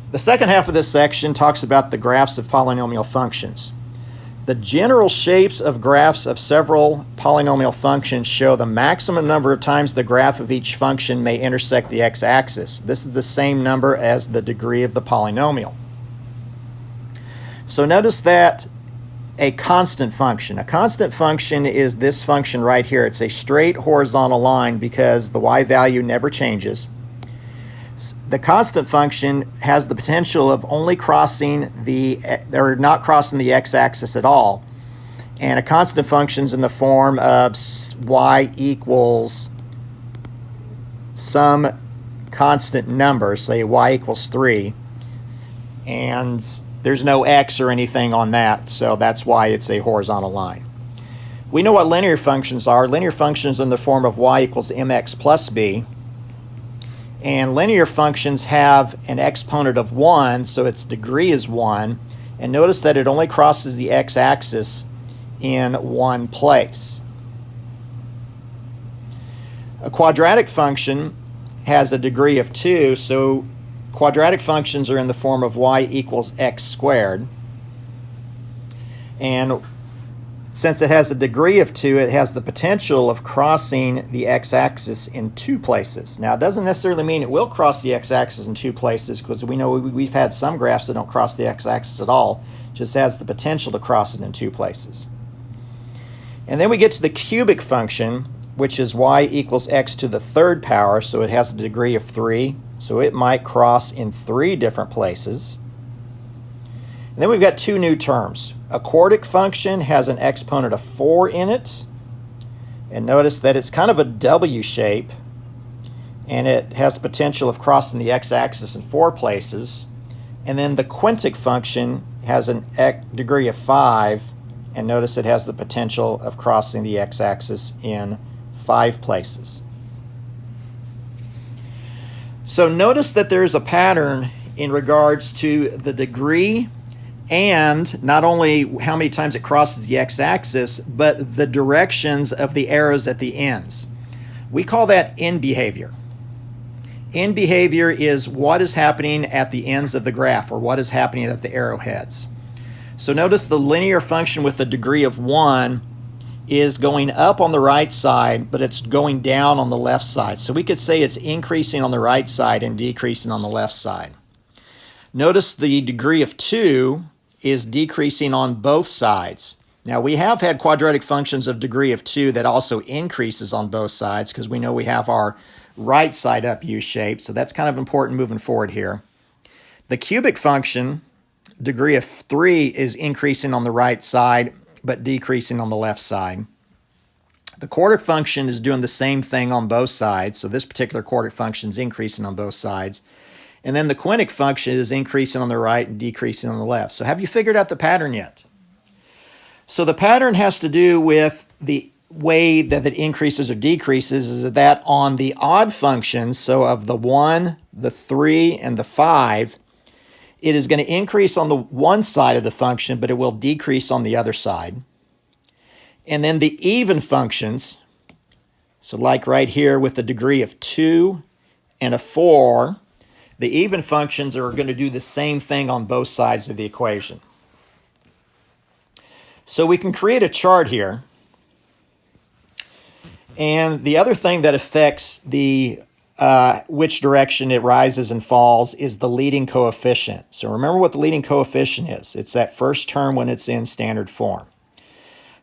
The second half of this section talks about the graphs of polynomial functions. The general shapes of graphs of several polynomial functions show the maximum number of times the graph of each function may intersect the x-axis. This is the same number as the degree of the polynomial. So notice that a constant function is this function right here. It's a straight horizontal line because the y value never changes. The constant function has the potential of only crossing not crossing the x-axis at all. And a constant function is in the form of y equals some constant number, say y equals 3. And there's no x or anything on that, so that's why it's a horizontal line. We know what linear functions are. Linear functions are in the form of y equals mx plus b. And linear functions have an exponent of 1, so its degree is 1. And notice that it only crosses the x-axis in one place. A quadratic function has a degree of 2, so quadratic functions are in the form of y equals x squared. And since it has a degree of 2, it has the potential of crossing the x-axis in two places. Now, it doesn't necessarily mean it will cross the x-axis in two places, because we know we've had some graphs that don't cross the x-axis at all. It just has the potential to cross it in two places. And then we get to the cubic function, which is y equals x to the third power, so it has a degree of 3. So it might cross in 3 different places. And then we've got two new terms. A quartic function has an exponent of 4 in it. And notice that it's kind of a W shape. And it has the potential of crossing the x-axis in 4 places. And then the quintic function has a degree of 5. And notice it has the potential of crossing the x-axis in 5 places. So notice that there's a pattern in regards to the degree and not only how many times it crosses the x-axis, but the directions of the arrows at the ends. We call that end behavior. End behavior is what is happening at the ends of the graph, or what is happening at the arrowheads. So notice the linear function with a degree of 1 is going up on the right side, but it's going down on the left side. So we could say it's increasing on the right side and decreasing on the left side. Notice the degree of 2 is decreasing on both sides. Now, we have had quadratic functions of degree of 2 that also increases on both sides, because we know we have our right side up U shape, so that's kind of important moving forward here. The cubic function, degree of 3, is increasing on the right side, but decreasing on the left side. The quartic function is doing the same thing on both sides, so this particular quartic function is increasing on both sides. And then the quintic function is increasing on the right and decreasing on the left. So have you figured out the pattern yet? So the pattern has to do with the way that it increases or decreases, is that on the odd functions, so of the 1, the 3, and the 5, it is going to increase on the one side of the function, but it will decrease on the other side. And then the even functions, so like right here with the degree of 2 and a 4, the even functions are going to do the same thing on both sides of the equation. So we can create a chart here. And the other thing that affects the which direction it rises and falls is the leading coefficient. So remember what the leading coefficient is. It's that first term when it's in standard form.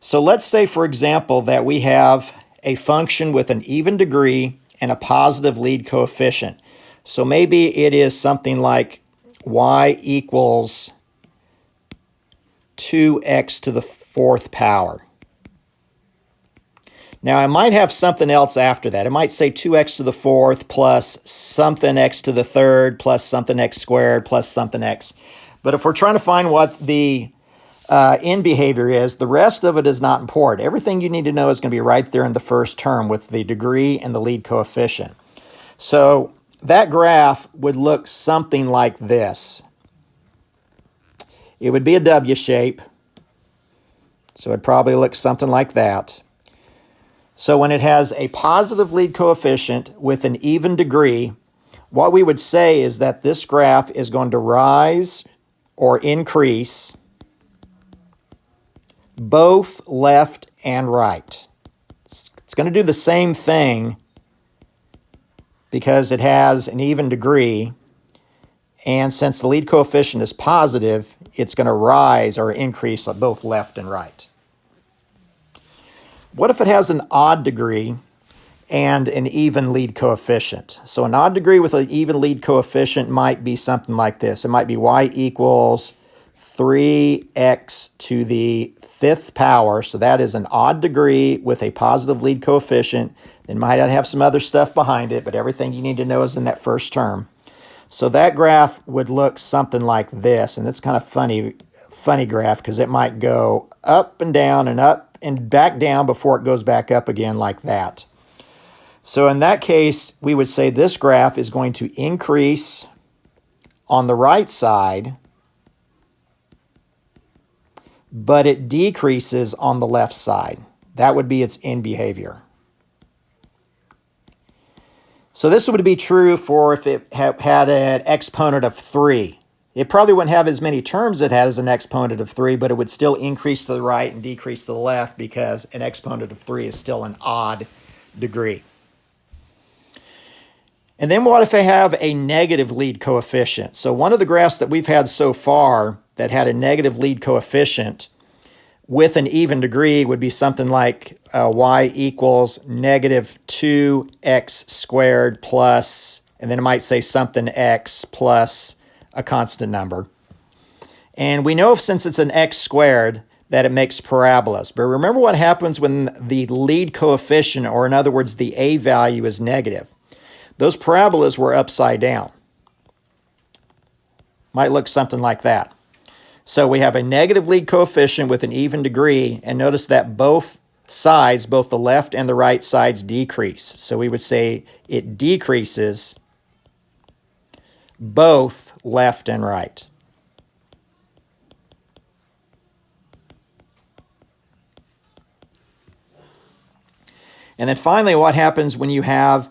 So let's say, for example, that we have a function with an even degree and a positive lead coefficient. So maybe it is something like y equals 2x to the 4th power. Now, I might have something else after that. It might say 2x to the 4th plus something x to the 3rd plus something x squared plus something x. But if we're trying to find what the end behavior is, the rest of it is not important. Everything you need to know is going to be right there in the first term with the degree and the lead coefficient. So that graph would look something like this. It would be a W shape. So it'd probably look something like that. So when it has a positive lead coefficient with an even degree, what we would say is that this graph is going to rise or increase both left and right. It's going to do the same thing because it has an even degree, and since the lead coefficient is positive, it's going to rise or increase at both left and right. What if it has an odd degree and an even lead coefficient? So an odd degree with an even lead coefficient might be something like this. It might be y equals 3x to the fifth power. So that is an odd degree with a positive lead coefficient. It might not have some other stuff behind it, but everything you need to know is in that first term. So that graph would look something like this, and it's kind of funny graph because it might go up and back down before it goes back up again like that. So in that case, we would say this graph is going to increase on the right side, but it decreases on the left side. That would be its end behavior. So this would be true for if it had an exponent of 3. It probably wouldn't have as many terms it has as an exponent of 3, but it would still increase to the right and decrease to the left because an exponent of 3 is still an odd degree. And then what if I have a negative lead coefficient? So one of the graphs that we've had so far that had a negative lead coefficient with an even degree would be something like y equals negative 2x squared plus, and then it might say something x plus a constant number. And we know since it's an x squared that it makes parabolas. But remember what happens when the lead coefficient, or in other words, the a value is negative. Those parabolas were upside down. Might look something like that. So we have a negative lead coefficient with an even degree, and notice that both sides, both the left and the right sides, decrease. So we would say it decreases both left and right. And then finally, what happens when you have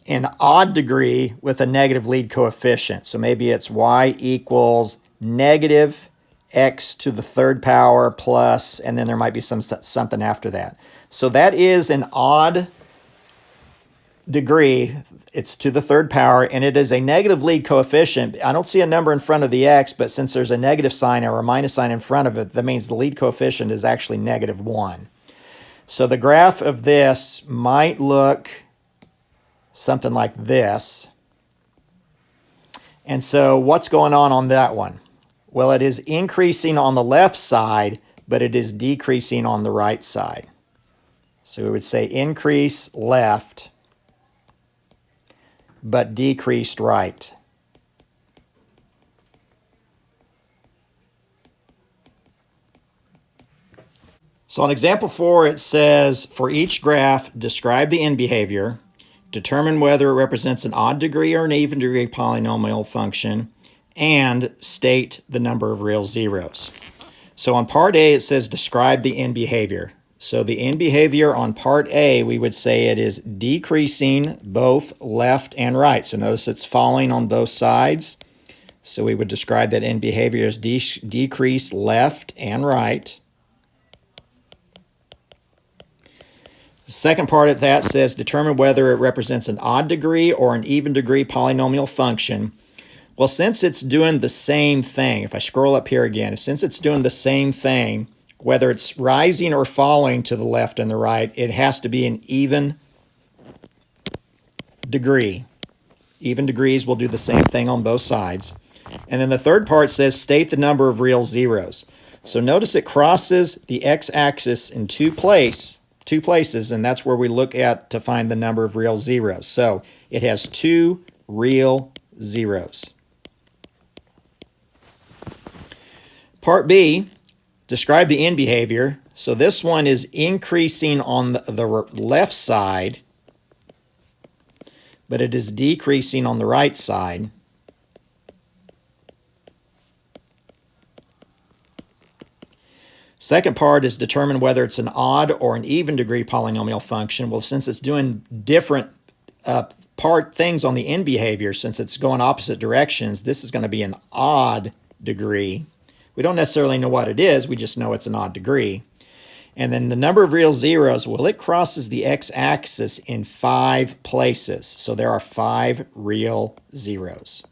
an odd degree with a negative lead coefficient? So maybe it's y equals negative x to the third power plus, and then there might be something after that. So that is an odd degree. It's to the third power, and it is a negative lead coefficient. I don't see a number in front of the x, but since there's a negative sign or a minus sign in front of it, that means the lead coefficient is actually -1. So the graph of this might look something like this. And so what's going on that one? Well, it is increasing on the left side, but it is decreasing on the right side. So we would say increase left, but decreased right. So on example 4, it says, for each graph, describe the end behavior, determine whether it represents an odd degree or an even degree polynomial function, and state the number of real zeros. So on part A, it says describe the end behavior. So the end behavior on part A, we would say it is decreasing both left and right. So notice it's falling on both sides. So we would describe that end behavior as decrease left and right. The second part of that says determine whether it represents an odd degree or an even degree polynomial function. Well, since it's doing the same thing, if I scroll up here again, since it's doing the same thing, whether it's rising or falling to the left and the right, it has to be an even degree. Even degrees will do the same thing on both sides. And then the third part says state the number of real zeros. So notice it crosses the x-axis in two places, and that's where we look at to find the number of real zeros. So it has 2 real zeros. Part B, describe the end behavior. So this one is increasing on the left side, but it is decreasing on the right side. Second part is determine whether it's an odd or an even degree polynomial function. Well, since it's doing different part things on the end behavior, since it's going opposite directions, this is going to be an odd degree. We don't necessarily know what it is, we just know it's an odd degree. And then the number of real zeros, well, it crosses the x-axis in 5 places. So there are 5 real zeros.